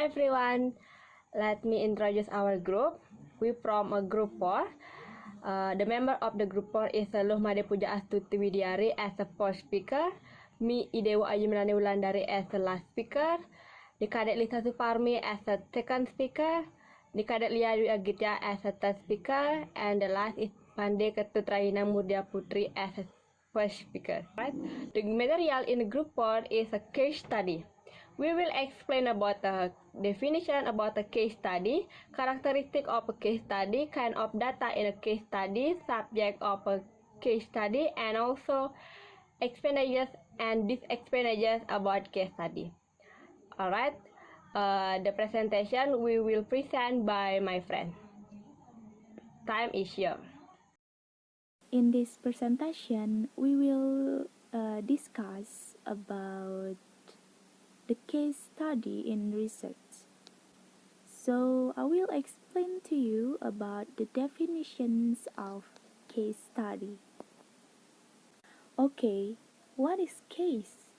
everyone, let me introduce our group. We from a group 4. The member of the group 4 is Luh Made Puja Astuti Widiari as a first speaker, me Idewo Ayu Melani Wulandari as the last speaker, the Cadet Lisa Suparmi as the second speaker, the Cadet Lia Dwi Agitya as a third speaker, and the last is Pande Ketut Rahina Murdia Putri as a first speaker. Right? The material in group 4 is a case study. We will explain about the definition about a case study, characteristic of a case study, kind of data in a case study, subject of a case study, and also expenditures and disexpenditures about case study. Alright, the presentation we will present by my friend. Time is yours. In this presentation, we will discuss about the case study in research. So I will explain to you about the definitions of case study. Okay, what is case?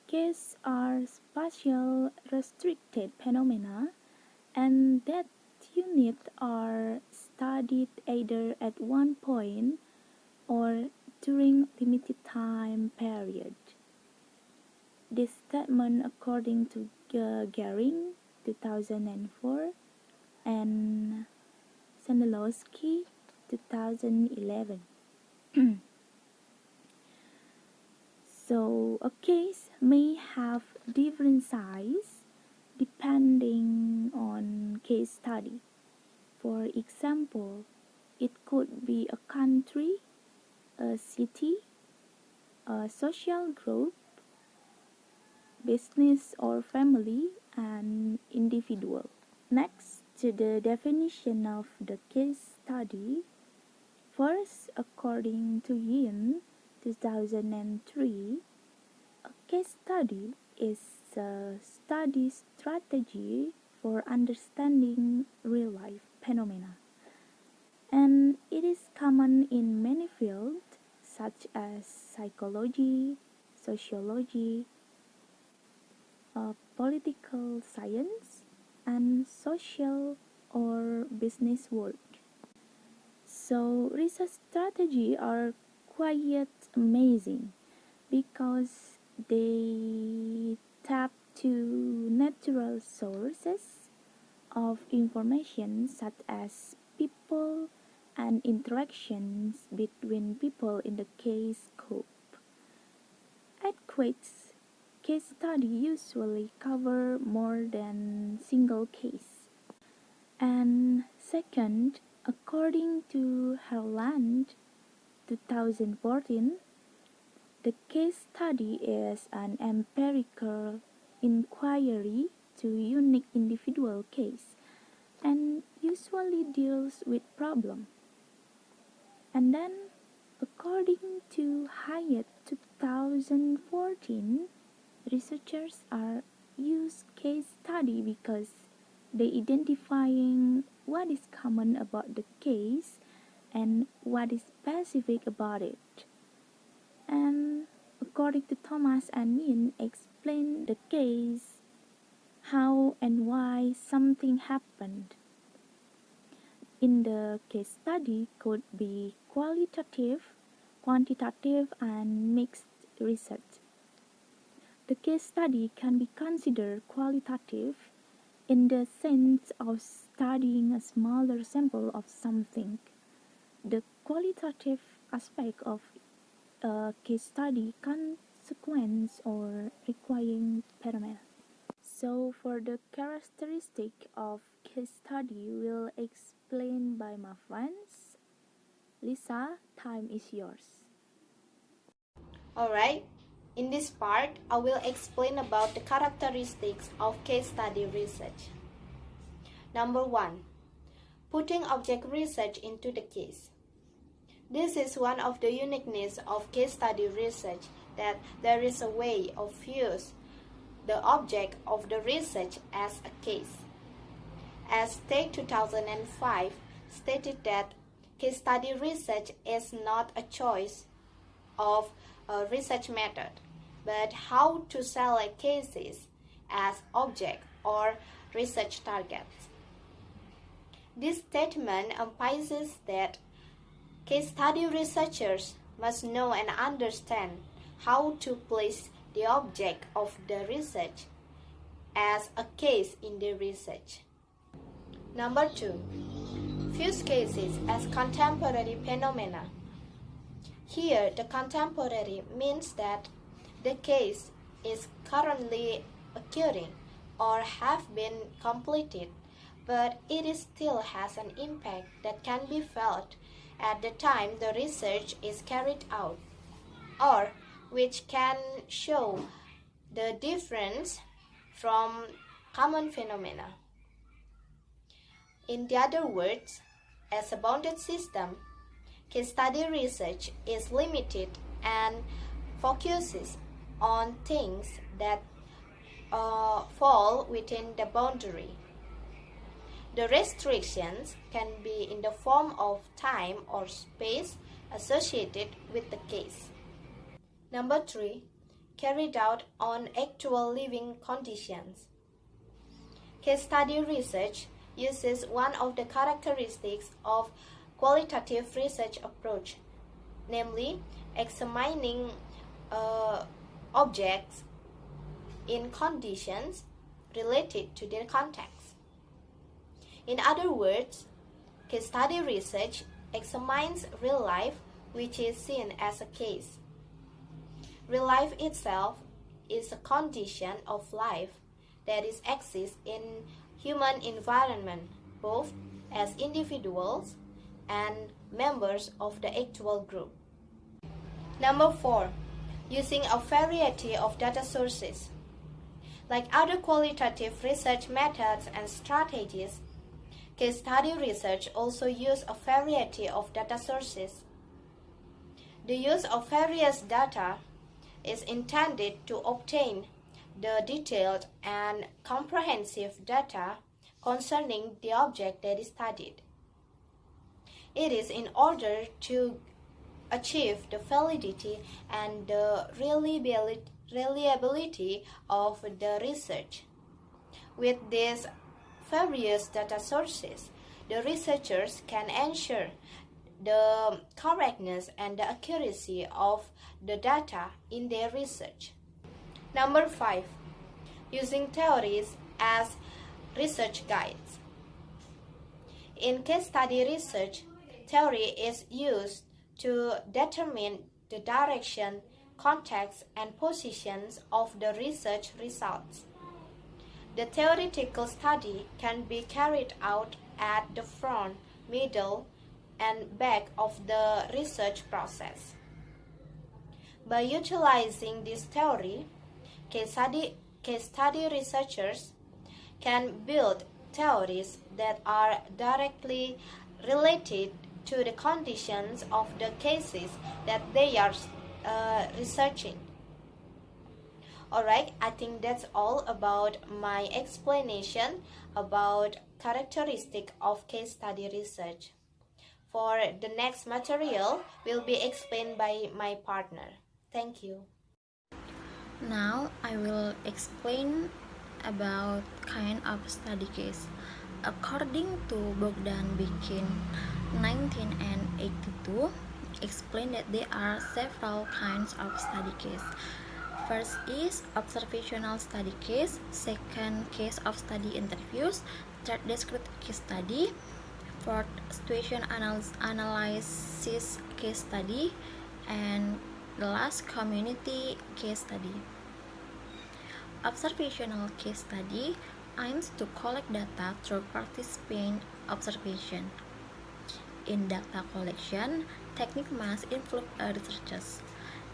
Cases are spatial restricted phenomena, and that unit are studied either at one point or during limited time period. This statement according to Gehring 2004 and Sandalowski 2011. So a case may have different size depending on case study. For example, it could be a country, a city, a social group, business or family, and individual. Next to the definition of the case study, first, according to Yin 2003, a case study is a study strategy for understanding real-life phenomena, and it is common in many fields such as psychology, sociology, political science, and social or business work. So research strategy are quite amazing because they tap to natural sources of information such as people and interactions between people in the case scope. Earthquakes case study usually cover more than single case. And second, according to Harland 2014, the case study is an empirical inquiry to unique individual case and usually deals with problem. And then, according to Hyatt 2014, researchers are use case study because they identifying what is common about the case and what is specific about it. And according to Thomas and Yin, explain the case, how and why something happened. In the case study could be qualitative, quantitative, and mixed research. The case study can be considered qualitative in the sense of studying a smaller sample of something. The qualitative aspect of a case study consequence or requiring parameter. So for the characteristic of case study will explain by my friends. Lisa, time is yours. Alright, in this part, I will explain about the characteristics of case study research. Number 1. Putting object research into the case. This is one of the uniqueness of case study research, that there is a way of use the object of the research as a case. As Stake 2005 stated that case study research is not a choice of a research method, but how to select cases as object or research targets. This statement emphasizes that case study researchers must know and understand how to place the object of the research as a case in the research. Number 2. Fuse cases as contemporary phenomena. Here, the contemporary means that the case is currently occurring or have been completed, but it still has an impact that can be felt at the time the research is carried out, or which can show the difference from common phenomena. In the other words, as a bounded system, case study research is limited and focuses on things that fall within the boundary. The restrictions can be in the form of time or space associated with the case. Number 3. Carried out on actual living conditions. Case study research uses one of the characteristics of qualitative research approach, namely examining objects in conditions related to their context. In other words, case study research examines real life which is seen as a case. Real life itself is a condition of life that is exists in human environment, both as individuals and members of the actual group. Number 4. Using a variety of data sources. Like other qualitative research methods and strategies, case study research also uses a variety of data sources. The use of various data is intended to obtain the detailed and comprehensive data concerning the object that is studied. It is in order to achieve the validity and the reliability of the research. With these various data sources, the researchers can ensure the correctness and the accuracy of the data in their research. Number 5. Using theories as research guides. In case study research, theory is used to determine the direction, context, and positions of the research results. The theoretical study can be carried out at the front, middle, and back of the research process. By utilizing this theory, case study researchers can build theories that are directly related to the conditions of the cases that they are researching. Alright, I think that's all about my explanation about characteristic of case study research. For the next material will be explained by my partner. Thank you. Now I will explain about kind of study case. According to Bogdan Bikin, 1982, explained that there are several kinds of study case. First is observational study case, second case of study interviews, third descriptive case study, fourth situation analysis case study, and the last community case study. Observational case study aims to collect data through participant observation. In data collection, technique must involve researchers.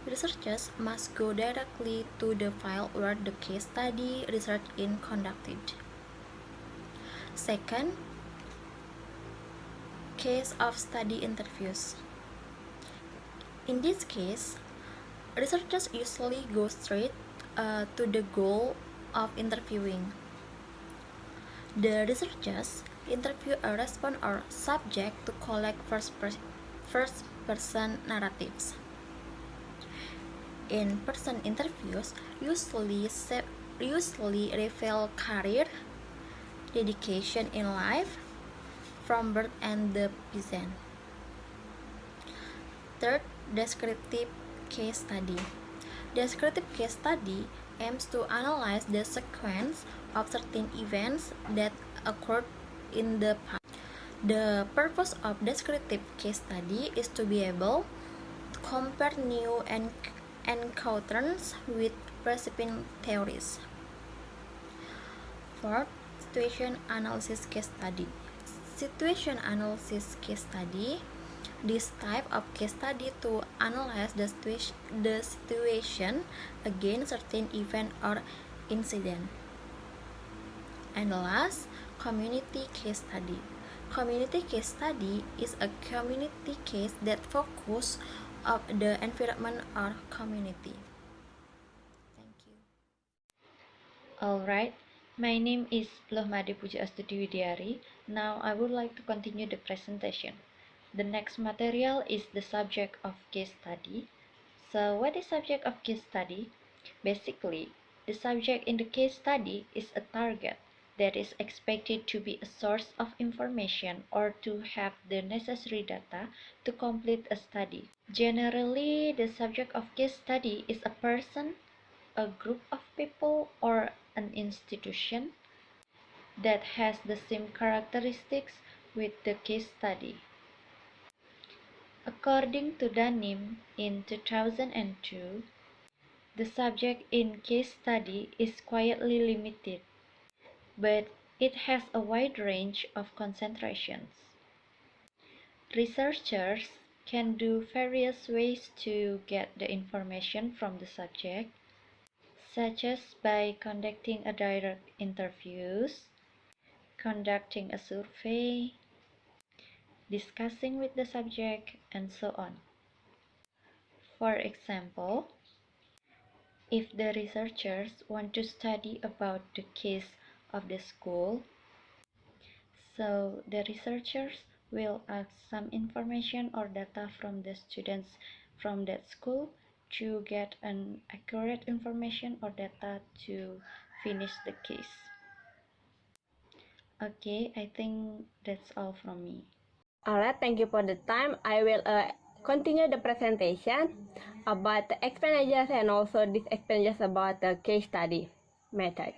Researchers must go directly to the file where the case study research is conducted. Second, case of study interviews. In this case, researchers usually go straight to the goal of interviewing. The researchers interview a respondent or subject to collect first-person narratives. In-person interviews usually usually reveal career, dedication in life, from birth and the peasant. Third, descriptive case study. Descriptive case study aims to analyze the sequence of certain events that occurred in the past. The purpose of descriptive case study is to be able to compare new encounters with preceding theories. Fourth, situation analysis case study. Situation analysis case study. This type of case study to analyze the situation against certain event or incident. And last, community case study. Community case study is a community case that focuses on the environment or community. Thank you. Alright, my name is Lohmade Puja Astuti Widiari. Now I would like to continue the presentation. The next material is the subject of case study. So what is subject of case study? Basically, the subject in the case study is a target that is expected to be a source of information or to have the necessary data to complete a study. Generally, the subject of case study is a person, a group of people, or an institution that has the same characteristics with the case study. According to Danim in 2002, the subject in case study is quietly limited, but it has a wide range of concentrations. Researchers can do various ways to get the information from the subject, such as by conducting a direct interviews, conducting a survey, discussing with the subject, and so on. For example, if the researchers want to study about the case of the school, so the researchers will ask some information or data from the students from that school to get an accurate information or data to finish the case. Okay, I think that's all from me. Alright, thank you for the time. I will continue the presentation about the explanations and also these explanations about the case study method.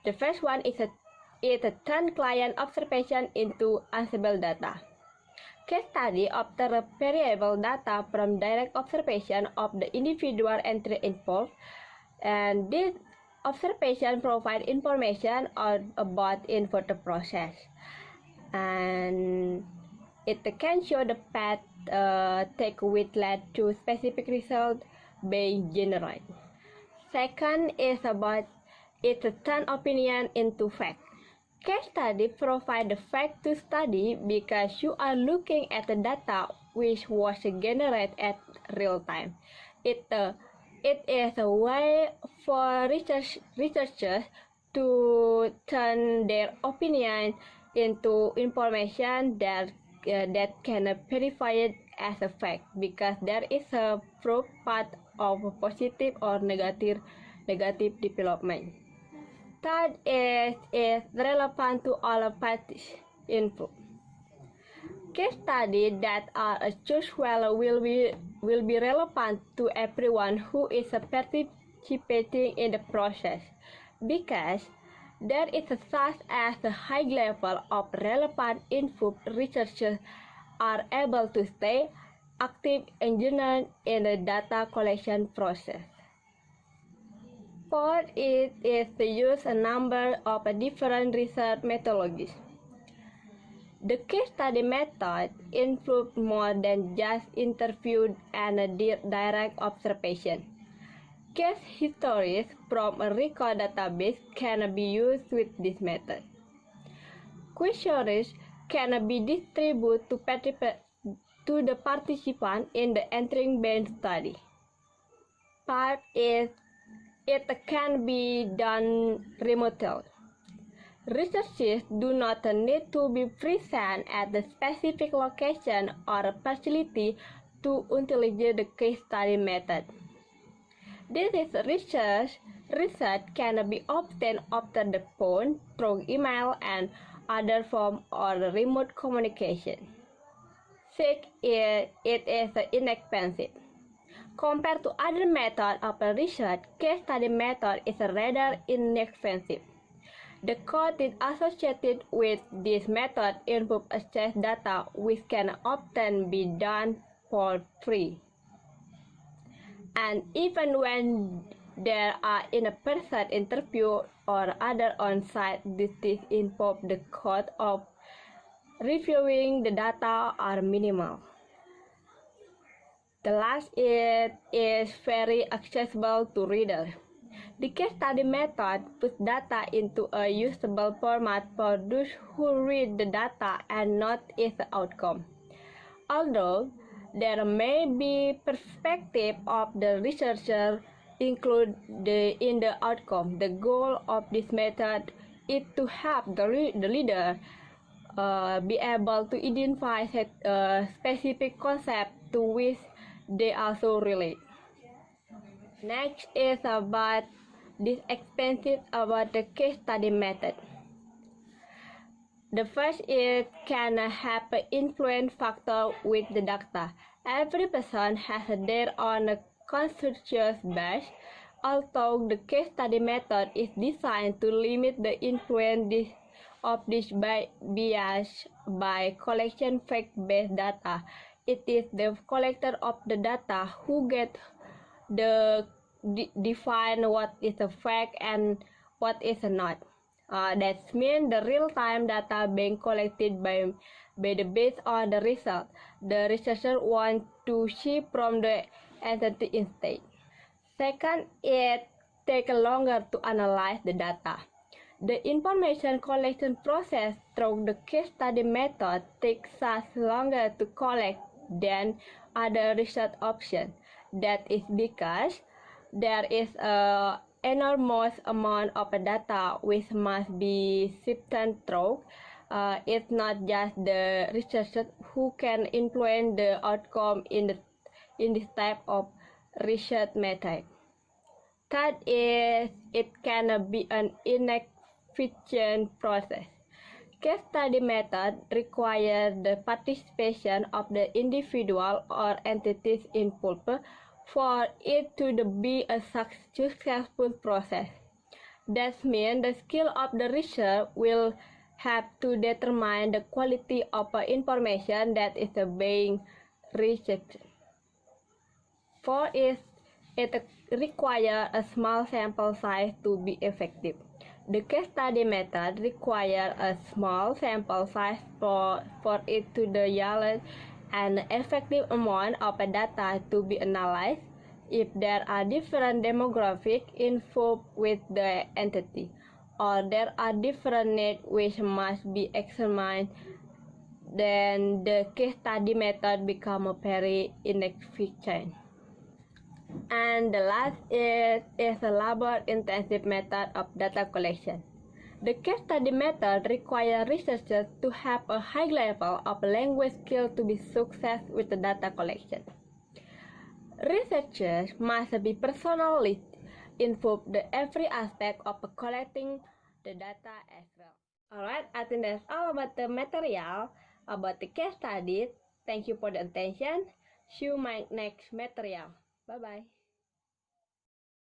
The first one is a turn client observation into answerable data. Case study obtain variable data from direct observation of the individual entry involved, and this observation provide information about in further process, and it can show the path take which led to specific result being generated. Second is about it turn opinion into fact. Case study provide the fact to study because you are looking at the data which was generated at real time. It is a way for researchers to turn their opinion into information that can be verified as a fact, because there is a proof path of positive or negative development. Third is relevant to all parties involved. Case studies that are chosen well will be relevant to everyone who is participating in the process, because there is such as a high level of relevant info. Researchers are able to stay active and general in the data collection process. Fourth is to use a number of different research methodologies. The case study method includes more than just interview and direct observation. Case histories from a record database can be used with this method. Questionnaires can be distributed to the participant in the entering-based study. Part is it can be done remotely. Researchers do not need to be present at the specific location or facility to utilize the case study method. This is research Research can be obtained over the phone, through email, and other forms of remote communication. 6. It is inexpensive. Compared to other methods of research, case study method is rather inexpensive. The cost associated with this method involves access data which can often be done for free. And even when there are in-person interview or other on-site duties involved, the cost of reviewing the data are minimal. The last is very accessible to readers. The case study method puts data into a usable format for those who read the data and notice the outcome. Although there may be perspective of the researcher included in the outcome, the goal of this method is to help the reader be able to identify specific concepts to which they also relate. Next is about this expensive about the case study method. The first is can have an influence factor with the data. Every person has their own conscious bias. Although the case study method is designed to limit the influence of this bias by collecting fact-based data, it is the collector of the data who get define what is a fact and what is not. That means the real-time data being collected by the based on the result the researcher wants to see from the entity instead. Second, it takes longer to analyze the data. The information collection process through the case study method takes us longer to collect than other research options. That is because there is an enormous amount of data which must be sifted through. It's not just the researchers who can influence the outcome in this type of research method. Third is it can be an inefficient process. Case study method requires the participation of the individual or entities involved for it to be a successful process. That means the skill of the researcher will have to determine the quality of information that is being researched. 4 is it requires a small sample size to be effective. The case study method requires a small sample size for it to yield an effective amount of data to be analyzed. If there are different demographics involved with the entity, or there are different needs which must be examined, then the case study method becomes very inefficient. And the last is a labor-intensive method of data collection. The case study method requires researchers to have a high level of language skill to be successful with the data collection. Researchers must be personally involved in every aspect of collecting the data as well. Alright, I think that's all about the material about the case study. Thank you for the attention. See you in my next material. Bye bye.